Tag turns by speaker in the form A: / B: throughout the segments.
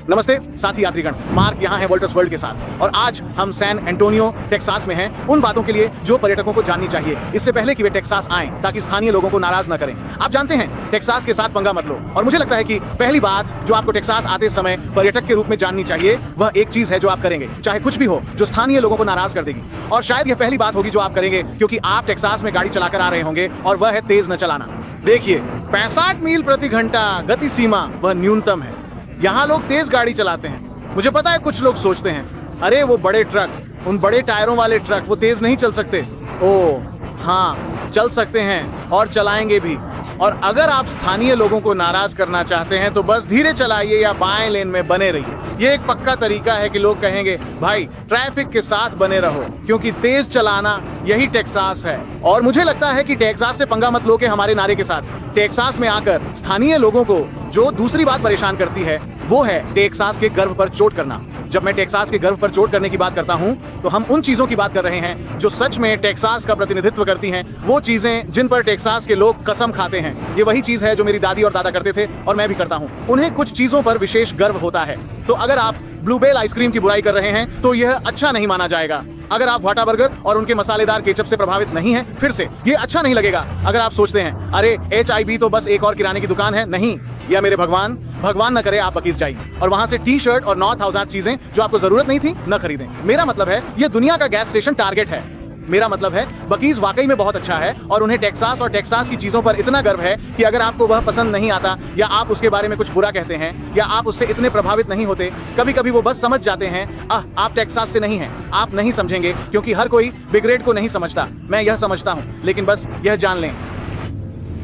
A: नमस्ते साथी यात्रीगण, मार्क यहाँ है वोल्टर्स वर्ल्ड के साथ और आज हम सैन एंटोनियो टेक्सास में हैं उन बातों के लिए जो पर्यटकों को जाननी चाहिए इससे पहले कि वे टेक्सास आएं, ताकि स्थानीय लोगों को नाराज न करें। आप जानते हैं टेक्सास के साथ पंगा मत लो, और मुझे लगता है कि पहली बात जो आपको टेक्सास आते समय पर्यटक के रूप में जाननी चाहिए वह एक चीज है जो आप करेंगे, चाहे कुछ भी हो, जो स्थानीय लोगों को नाराज कर देगी। और शायद यह पहली बात होगी जो आप करेंगे, क्योंकि आप टेक्सास में गाड़ी चलाकर आ रहे होंगे और वह है तेज न चलाना। देखिए 65 मील प्रति घंटा गति सीमा वह न्यूनतम है। यहाँ लोग तेज गाड़ी चलाते हैं। मुझे पता है कुछ लोग सोचते हैं अरे वो बड़े ट्रक, उन बड़े टायरों वाले ट्रक वो तेज नहीं चल सकते। ओह हाँ, चल सकते हैं और चलाएंगे भी। और अगर आप स्थानीय लोगों को नाराज करना चाहते हैं तो बस धीरे चलाइए या बाएं लेन में बने रहिए। ये एक पक्का तरीका है कि लोग कहेंगे भाई ट्रैफिक के साथ बने रहो, क्योंकि तेज चलाना यही टेक्सास है। और मुझे लगता है कि टेक्सास से पंगा मत लो के हमारे नारे के साथ टेक्सास में आकर स्थानीय लोगों को जो दूसरी बात परेशान करती है वो है टेक्सास के गर्व पर चोट करना। जब मैं टेक्सास के गर्व पर चोट करने की बात करता हूं तो हम उन चीजों की बात कर रहे हैं जो सच में टेक्सास का प्रतिनिधित्व करती हैं, वो चीजें जिन पर टेक्सास के लोग कसम खाते हैं। ये वही चीज है जो मेरी दादी और दादा करते थे और मैं भी करता हूं। उन्हें कुछ चीजों पर विशेष गर्व होता है। तो अगर आप ब्लूबेल आइसक्रीम की बुराई कर रहे हैं तो यह अच्छा नहीं माना जाएगा। अगर आप वाटा बर्गर और उनके मसालेदार केचप से प्रभावित नहीं हैं, फिर से ये अच्छा नहीं लगेगा। अगर आप सोचते हैं अरे HIB तो बस एक और किराने की दुकान है, नहीं, या मेरे भगवान न करे आप बकीज जाइए और वहां से टी शर्ट और 9000 चीजें जो आपको जरूरत नहीं थी न खरीदें। मेरा मतलब है ये दुनिया का गैस स्टेशन टारगेट है। मेरा मतलब है बकीज वाकई में बहुत अच्छा है और उन्हें टेक्सास और टेक्सास की चीजों पर इतना गर्व है कि अगर आपको वह पसंद नहीं आता या आप उसके बारे में कुछ बुरा कहते हैं या आप उससे इतने प्रभावित नहीं होते, कभी कभी वो बस समझ जाते हैं आप टेक्सास से नहीं हैं। आप नहीं समझेंगे क्योंकि हर कोई बिग रेड को नहीं समझता, मैं यह समझता हूं, लेकिन बस यह जान लें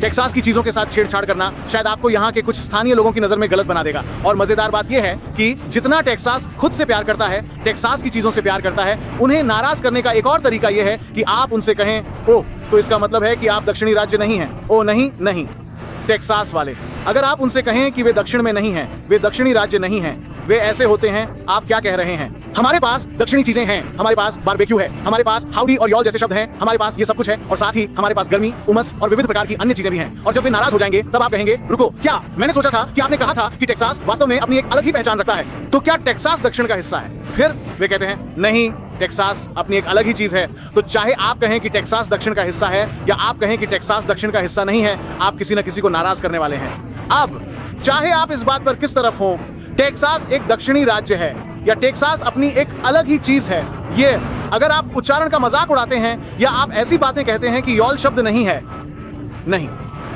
A: टेक्सास की चीजों के साथ छेड़छाड़ करना शायद आपको यहाँ के कुछ स्थानीय लोगों की नजर में गलत बना देगा। और मजेदार बात यह है कि जितना टेक्सास खुद से प्यार करता है, टेक्सास की चीजों से प्यार करता है, उन्हें नाराज करने का एक और तरीका यह है कि आप उनसे कहें ओह तो इसका मतलब है कि आप दक्षिणी राज्य नहीं हैं। ओ नहीं नहीं, टेक्सास वाले, अगर आप उनसे कहें कि वे दक्षिण में नहीं हैं, वे दक्षिणी राज्य नहीं हैं, वे ऐसे होते हैं, आप क्या कह रहे हैं? हमारे पास दक्षिणी चीजें हैं, हमारे पास बारबेक्यू है, हमारे पास हाउडी और यॉल जैसे शब्द हैं, हमारे पास ये सब कुछ है और साथ ही हमारे पास गर्मी, उमस और विविध प्रकार की अन्य चीजें भी हैं। और जब वे नाराज हो जाएंगे तब आप कहेंगे रुको, क्या मैंने सोचा था कि आपने कहा था कि टेक्सास वास्तव में अपनी एक अलग ही पहचान रखता है, तो क्या टेक्सास दक्षिण का हिस्सा है? फिर वे कहते हैं नहीं, टेक्सास अपनी एक अलग ही चीज है। तो चाहे आप कहें कि टेक्सास दक्षिण का हिस्सा है या आप कहें कि टेक्सास दक्षिण का हिस्सा नहीं है, आप किसी न किसी को नाराज करने वाले हैं। अब चाहे आप इस बात पर किस तरफ हो, टेक्सास एक दक्षिणी राज्य है या टेक्सास अपनी एक अलग ही चीज है। ये अगर आप उच्चारण का मजाक उड़ाते हैं या आप ऐसी बातें कहते हैं कि यॉल शब्द नहीं है, नहीं,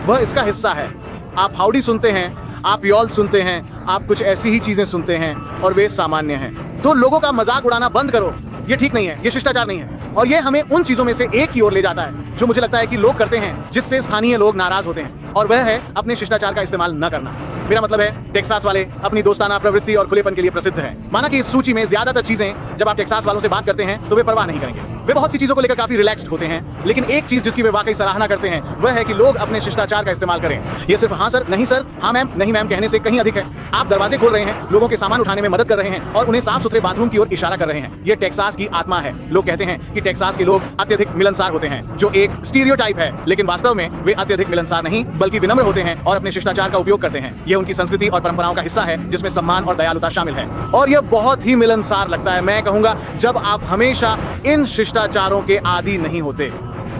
A: वह इसका हिस्सा है। आप हाउडी सुनते हैं, आप यॉल सुनते हैं, आप कुछ ऐसी ही चीजें सुनते हैं और वे सामान्य हैं। तो लोगों का मजाक उड़ाना बंद करो, ये ठीक नहीं है, ये शिष्टाचार नहीं है। और ये हमें उन चीजों में से एक की ओर ले जाता है जो मुझे लगता है कि लोग करते हैं जिससे स्थानीय लोग नाराज होते हैं, और वह है अपने शिष्टाचार का इस्तेमाल न करना। मेरा मतलब है टेक्सास वाले अपनी दोस्ताना प्रवृत्ति और खुलेपन के लिए प्रसिद्ध हैं। माना कि इस सूची में ज्यादातर चीजें जब आप टेक्सास वालों से बात करते हैं तो वे परवाह नहीं करेंगे, वे बहुत सी चीजों को लेकर काफी रिलैक्स्ड होते हैं, लेकिन एक चीज जिसकी वे वाकई सराहना करते हैं वह है कि लोग अपने शिष्टाचार का इस्तेमाल करें। ये सिर्फ हाँ सर, नहीं सर, हाँ मैम, नहीं मैम कहने से कहीं अधिक है। आप दरवाजे खोल रहे हैं, लोगों के सामान उठाने में मदद कर रहे हैं और उन्हें साफ सुथरे बाथरूम की ओर इशारा कर रहे हैं। ये टेक्सास की आत्मा है। लोग कहते हैं कि टेक्सास के लोग अत्यधिक मिलनसार होते हैं, जो एक स्टीरियोटाइप है, लेकिन वास्तव में वे अत्यधिक मिलनसार नहीं बल्कि विनम्र होते हैं और अपने शिष्टाचार का उपयोग करते हैं। ये उनकी संस्कृति और परंपराओं का हिस्सा है जिसमें सम्मान और दयालुता शामिल है, और यह बहुत ही मिलनसार लगता है। मैं कहूंगा जब आप हमेशा इन शिष्टाचारों के आदी नहीं होते,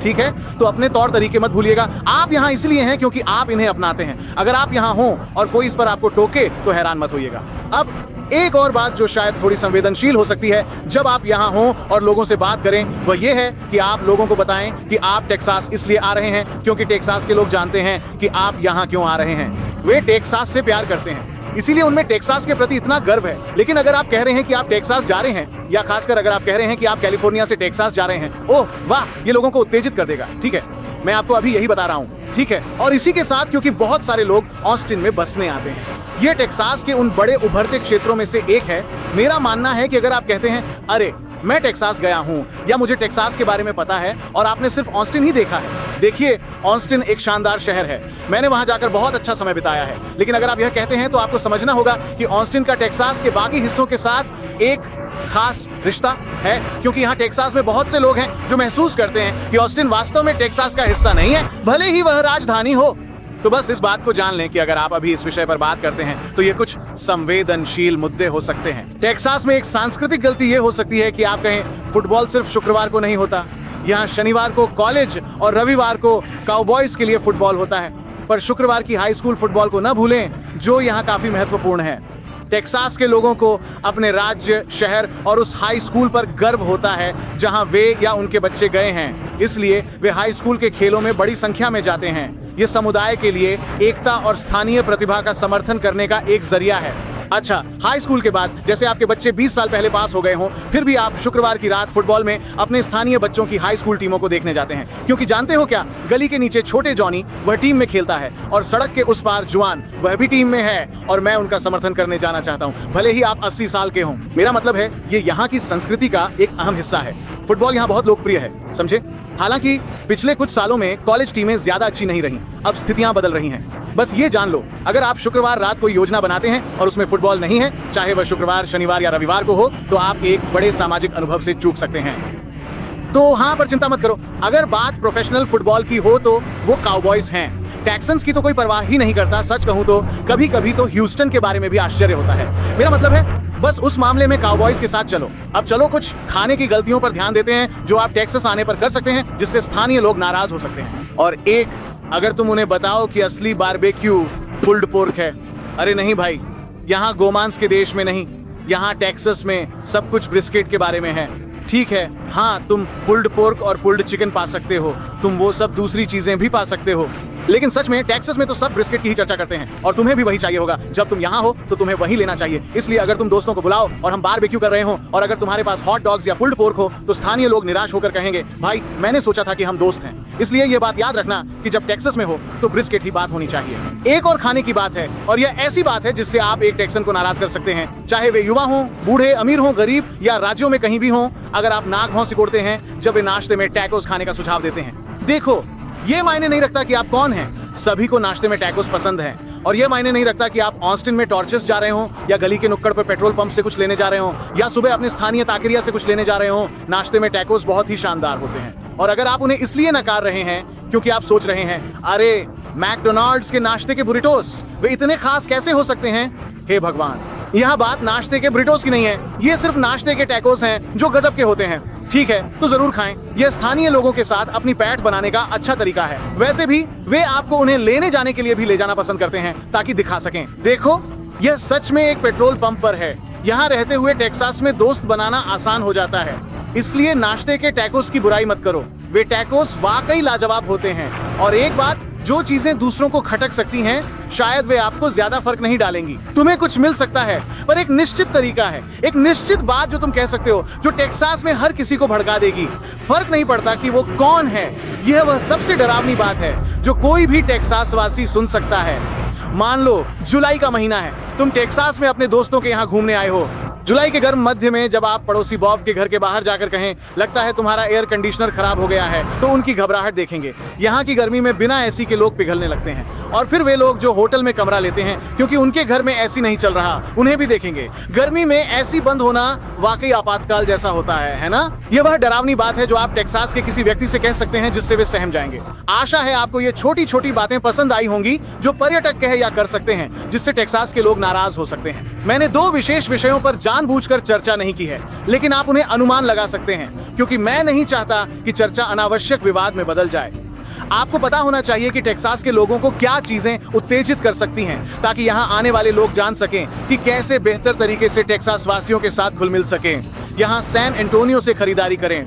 A: ठीक है, तो अपने तौर तरीके मत भूलिएगा। आप यहाँ इसलिए हैं क्योंकि आप इन्हें अपनाते हैं। अगर आप यहाँ हो और कोई इस पर आपको टोके तो हैरान मत होइएगा। अब एक और बात जो शायद थोड़ी संवेदनशील हो सकती है जब आप यहाँ हो और लोगों से बात करें, वह ये है कि आप लोगों को बताएं कि आप टेक्सास इसलिए आ रहे हैं क्योंकि टेक्सास के लोग जानते हैं कि आप यहाँ क्यों आ रहे हैं। वे टेक्सास से प्यार करते हैं, इसीलिए उनमें टेक्सास के प्रति इतना गर्व है। लेकिन अगर आप कह रहे हैं कि आप टेक्सास जा रहे हैं, या खासकर अगर आप कह रहे हैं कि आप कैलिफोर्निया से टेक्सास जा रहे हैं, ओह वाह, ये लोगों को उत्तेजित कर देगा। ठीक है, मैं आपको अभी यही बता रहा हूँ, ठीक है। और इसी के साथ क्योंकि बहुत सारे लोग ऑस्टिन में बसने आते हैं, ये टेक्सास के उन बड़े उभरते क्षेत्रों में से एक है। मेरा मानना है कि अगर आप कहते हैं अरे मैं टेक्सास गया हूं या मुझे टेक्सास के बारे में पता है और आपने सिर्फ ऑस्टिन ही देखा है, देखिए ऑस्टिन एक शानदार शहर है, मैंने वहां जाकर बहुत अच्छा समय बिताया है। लेकिन अगर आप यह कहते हैं तो आपको समझना होगा कि ऑस्टिन का टेक्सास के बाकी हिस्सों के साथ एक खास रिश्ता है, क्योंकि यहाँ टेक्सास में बहुत से लोग हैं जो महसूस करते हैं कि ऑस्टिन वास्तव में टेक्सास का हिस्सा नहीं है, भले ही वह राजधानी हो। तो बस इस बात को जान लें कि अगर आप अभी इस विषय पर बात करते हैं तो ये कुछ संवेदनशील मुद्दे हो सकते हैं। टेक्सास में एक सांस्कृतिक गलती ये हो सकती है कि आप कहें फुटबॉल सिर्फ शुक्रवार को नहीं होता। यहाँ शनिवार को कॉलेज और रविवार को काउबॉयज के लिए फुटबॉल होता है, पर शुक्रवार की हाई स्कूल फुटबॉल को न भूलें, जो यहाँ काफी महत्वपूर्ण है। टेक्सास के लोगों को अपने राज्य, शहर और उस हाई स्कूल पर गर्व होता है जहां वे या उनके बच्चे गए हैं, इसलिए वे हाई स्कूल के खेलों में बड़ी संख्या में जाते हैं। ये समुदाय के लिए एकता और स्थानीय प्रतिभा का समर्थन करने का एक जरिया है। अच्छा, हाई स्कूल के बाद जैसे आपके बच्चे 20 साल पहले पास हो गए हों, फिर भी आप शुक्रवार की रात फुटबॉल में अपने स्थानीय बच्चों की हाई स्कूल टीमों को देखने जाते हैं, क्योंकि जानते हो क्या, गली के नीचे छोटे जॉनी वह टीम में खेलता है और सड़क के उस पार जुआन वह भी टीम में है और मैं उनका समर्थन करने जाना चाहता हूं, भले ही आप 80 साल के हों। मेरा मतलब है ये यहाँ की संस्कृति का एक अहम हिस्सा है। फुटबॉल यहाँ बहुत लोकप्रिय है, समझे। हालांकि पिछले कुछ सालों में कॉलेज टीमें ज्यादा अच्छी नहीं रही, अब स्थितियां बदल रही हैं। बस ये जान लो, अगर आप शुक्रवार रात को योजना बनाते हैं और उसमें फुटबॉल नहीं है, चाहे वह शुक्रवार, शनिवार या रविवार को हो, तो आप एक बड़े सामाजिक अनुभव से चूक सकते हैं। तो हाँ, पर चिंता मत करो, अगर बात प्रोफेशनल फुटबॉल की हो तो वो काउबॉयज हैं। टेक्सन्स की तो कोई परवाह ही नहीं करता। सच कहूं तो कभी कभी तो ह्यूस्टन के बारे में भी आश्चर्य होता है। मेरा मतलब है बस उस मामले में काउबॉयज के साथ चलो। अब चलो कुछ खाने की गलतियों पर ध्यान देते हैं जो आप टेक्सास आने पर कर सकते हैं, जिससे स्थानीय लोग नाराज हो सकते हैं। और एक, अगर तुम उन्हें बताओ कि असली बारबेक्यू पुल्ड पोर्क है। अरे नहीं भाई, यहाँ गोमांस के देश में नहीं, यहाँ टेक्सास में सब कुछ ब्रिस्केट के बारे में है। ठीक है, हाँ, तुम पुल्ड पोर्क और पुल्ड चिकन पा सकते हो, तुम वो सब दूसरी चीजें भी पा सकते हो, लेकिन सच में टेक्सास में तो सब ब्रिस्केट की ही चर्चा करते हैं और तुम्हें भी वही चाहिए होगा। जब तुम यहाँ हो तो तुम्हें वही लेना चाहिए। इसलिए अगर तुम दोस्तों को बुलाओ और हम बारबेक्यू कर रहे हो और अगर तुम्हारे पास हॉट डॉग्स या पुल्ड पोर्क हो, तो स्थानीय लोग निराश होकर कहेंगे, भाई मैंने सोचा था कि हम दोस्त हैं। इसलिए ये बात याद रखना कि जब टेक्सास में हो तो ब्रिस्केट ही बात होनी चाहिए। एक और खाने की बात है, और यह ऐसी बात है जिससे आप एक टेक्सन को नाराज कर सकते हैं, चाहे वे युवा हों, बूढ़े, अमीर हों, गरीब या राज्यों में कहीं भी हों। अगर आप नाक भौं सिकोड़ते हैं जब वे नाश्ते में टैकोस खाने का सुझाव देते हैं। देखो, ये मायने नहीं रखता कि आप कौन हैं, सभी को नाश्ते में टैकोस पसंद है। और ये मायने नहीं रखता कि आप ऑस्टिन में टॉर्चेस जा रहे हो या गली के नुक्कड़ पर पेट्रोल पंप से कुछ लेने जा रहे हो या सुबह अपने स्थानीय ताकेरिया से कुछ लेने जा रहे हो। नाश्ते में टैकोस बहुत ही शानदार होते हैं। और अगर आप उन्हें इसलिए नकार रहे हैं क्योंकि आप सोच रहे हैं, अरे मैकडोनाल्ड्स के नाश्ते के बुरिटोस वे इतने खास कैसे हो सकते हैं, हे भगवान, यहाँ बात नाश्ते के बुरिटोस की नहीं है, ये सिर्फ नाश्ते के टैकोस हैं जो गजब के होते हैं। ठीक है, तो जरूर खाएं। यह स्थानीय लोगों के साथ अपनी पैठ बनाने का अच्छा तरीका है। वैसे भी वे आपको उन्हें लेने जाने के लिए भी ले जाना पसंद करते हैं ताकि दिखा सकें, देखो यह सच में एक पेट्रोल पंप पर है। यहाँ रहते हुए टेक्सास में दोस्त बनाना आसान हो जाता है। इसलिए नाश्ते के टैकोस की बुराई मत करो, वे टैकोस वाकई लाजवाब होते हैं। और एक बात, जो चीजें दूसरों को खटक सकती हैं, शायद वे आपको ज्यादा फर्क नहीं डालेंगी। तुम्हें कुछ मिल सकता है, पर एक निश्चित तरीका है, एक निश्चित बात जो तुम कह सकते हो, जो टेक्सास में हर किसी को भड़का देगी। फर्क नहीं पड़ता कि वो कौन है, यह वह सबसे डरावनी बात है जो कोई भी टेक्सास वासी सुन सकता है। मान लो जुलाई का महीना है, तुम टेक्सास में अपने दोस्तों के यहाँ घूमने आए हो। जुलाई के गर्म मध्य में जब आप पड़ोसी बॉब के घर के बाहर जाकर कहें, लगता है तुम्हारा एयर कंडीशनर खराब हो गया है, तो उनकी घबराहट देखेंगे। यहाँ की गर्मी में बिना एसी के लोग पिघलने लगते हैं। और फिर वे लोग जो होटल में कमरा लेते हैं क्योंकि उनके घर में एसी नहीं चल रहा, उन्हें भी देखेंगे। गर्मी में एसी बंद होना वाकई आपातकाल जैसा होता है ना। यह वह डरावनी बात है जो आप टेक्सास के किसी व्यक्ति से कह सकते हैं, जिससे वे सहम जाएंगे। आशा है आपको ये छोटी छोटी बातें पसंद आई होंगी जो पर्यटक कह या कर सकते हैं, जिससे टेक्सास के लोग नाराज हो सकते हैं। मैंने 2 विशेष विषयों पर जानबूझकर चर्चा नहीं की है, लेकिन आप उन्हें अनुमान लगा सकते हैं, क्योंकि मैं नहीं चाहता कि चर्चा अनावश्यक विवाद में बदल जाए। आपको पता होना चाहिए कि टेक्सास के लोगों को क्या चीजें उत्तेजित कर सकती हैं, ताकि यहाँ आने वाले लोग जान सकें कि कैसे बेहतर तरीके से टेक्सास वासियों के साथ घुल मिल सकें। यहाँ सैन एंटोनियो से खरीदारी करें,